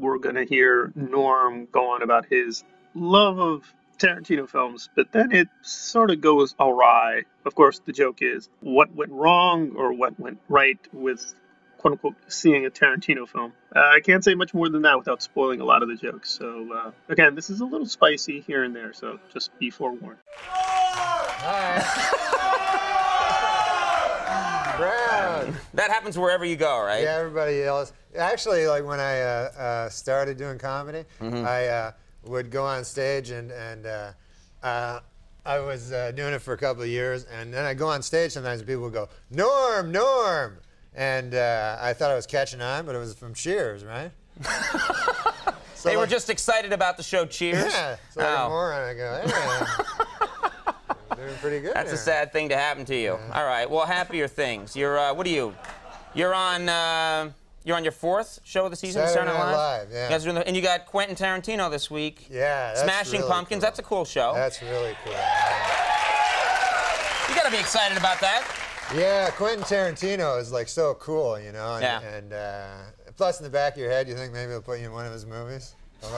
we're going to hear Norm go on about his love of Tarantino films, but then it sort of goes awry. Of course, the joke is what went wrong or what went right with quote unquote seeing a Tarantino film. I can't say much more than that without spoiling a lot of the jokes. So, again, this is a little spicy here and there, so just be forewarned. Brown. That happens wherever you go, right? Yeah, everybody yells. Actually, like when I started doing comedy, I would go on stage and I was doing it for a couple of years, and then I go on stage sometimes and people would go, Norm, Norm! And I thought I was catching on, but it was from Cheers, right? So they were just excited about the show Cheers? Yeah, so like a moron, I go, hey, I'm doing pretty good. That's a sad thing to happen to you. Yeah. All right, well, happier things. You're, what are you? You're on your fourth show of the season, Saturday Night Live. Yeah. You guys are doing and you got Quentin Tarantino this week. Yeah, that's Smashing really Pumpkins. Cool. That's a cool show. That's really cool. You got to be excited about that. Yeah, Quentin Tarantino is like so cool, you know. And, yeah. And plus, in the back of your head, you think maybe they'll put you in one of his movies. It's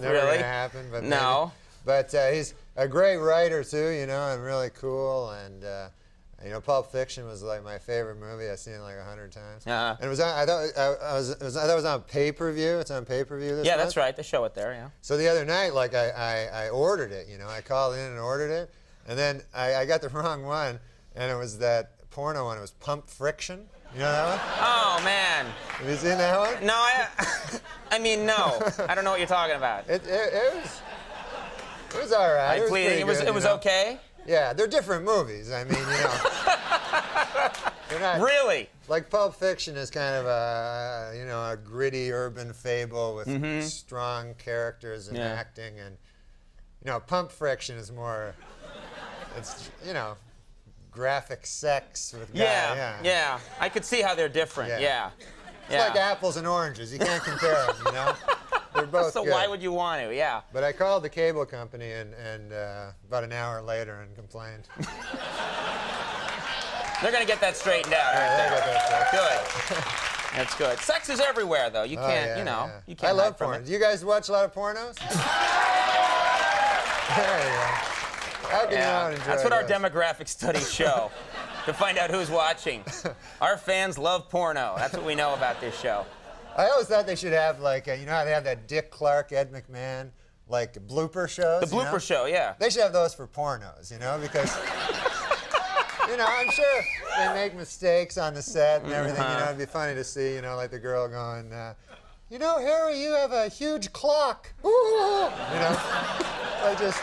never really? gonna happen, but no. Maybe. But he's a great writer too, you know, and really cool. And you know, Pulp Fiction was like my favorite movie. I've seen it like 100 times. And it was on, I thought it was on pay-per-view. It's on pay-per-view this month. That's right. They show it there. Yeah. So the other night, like I ordered it. You know, I called in and ordered it, and then I got the wrong one. And it was that porno one. It was Pump Friction. You know that one? Oh, man. Have you seen that one? No, I mean, no. I don't know what you're talking about. It was all right. It was okay? Yeah, they're different movies. I mean, you know. They're not, really? Like Pulp Fiction is kind of a, you know, a gritty urban fable with strong characters and acting. And, you know, Pump Friction is more, it's, you know, graphic sex with guys. Yeah. I could see how they're different. Yeah. It's like apples and oranges. You can't compare them, you know? They're both So good. why would you want to? Yeah. But I called the cable company and about an hour later and complained. They're going to get that straightened out. Yeah, they got that straightened. Good. That's good. Sex is everywhere, though. You can't, you know. You can't I love hide from porn. it. Do you guys watch a lot of pornos? There you go. How can you not enjoy That's what our those? demographic studies show. To find out who's watching. Our fans love porno. That's what we know about this show. I always thought they should have, like, you know how they have that Dick Clark, Ed McMahon, like, blooper shows? The blooper show, yeah. They should have those for pornos, you know, because, you know, I'm sure they make mistakes on the set and everything, you know, it'd be funny to see, you know, like the girl going, you know, Harry, you have a huge clock. Ooh. You know, like just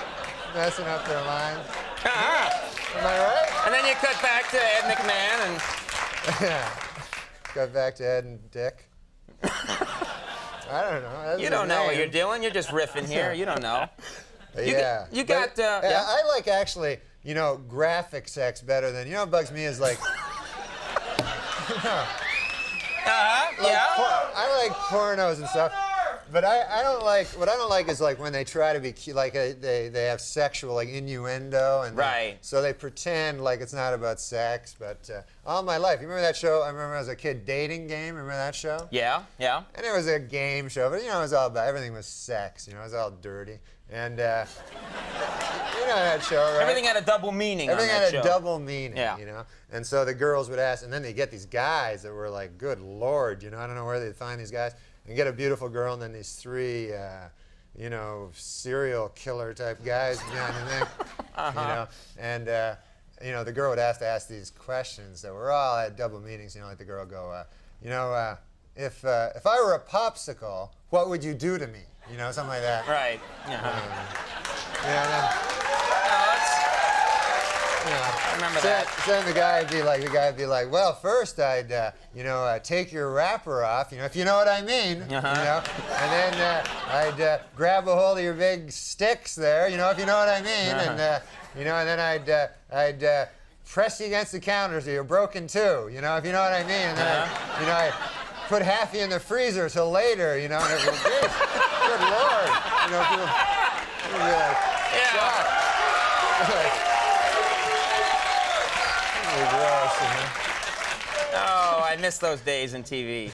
messing up their lines. Am I right? And then you cut back to Ed McMahon and... Yeah. Cut back to Ed and Dick. I don't know. That's you don't know what you're doing. You're just riffing here. You don't know. Yeah. You got... I like, actually, you know, graphic sex better than... You know what bugs me is, like... I like pornos and stuff. But I don't like, what I don't like is like when they try to be cute, like they have sexual like innuendo and so they pretend like it's not about sex. But all my life, you remember that show? I remember as a kid, Dating Game. Remember that show? Yeah. And it was a game show, but you know it was all about everything was sex. You know it was all dirty and you know that show, right? Everything had a double meaning. Everything on that had a show. double meaning. Yeah. You know, and so the girls would ask, and then they get these guys that were like, good Lord, you know, I don't know where they'd find these guys. And get a beautiful girl, and then these three, you know, serial killer type guys behind the neck, you know, and you know, the girl would have to ask these questions that were all had double meanings. You know, like the girl go, you know, if I were a popsicle, what would you do to me? You know, something like that. Right. I remember that. Then the guy would be like, well, first I'd, you know, take your wrapper off, you know, if you know what I mean, you know, and then I'd grab a hold of your big sticks there, you know, if you know what I mean, and you know, and then I'd press you against the counter so you're broken too, you know, if you know what I mean, and then you know, I put half you in the freezer till later, you know, and it was good Lord, you know, people would be like, shocked. Oh, I miss those days in TV.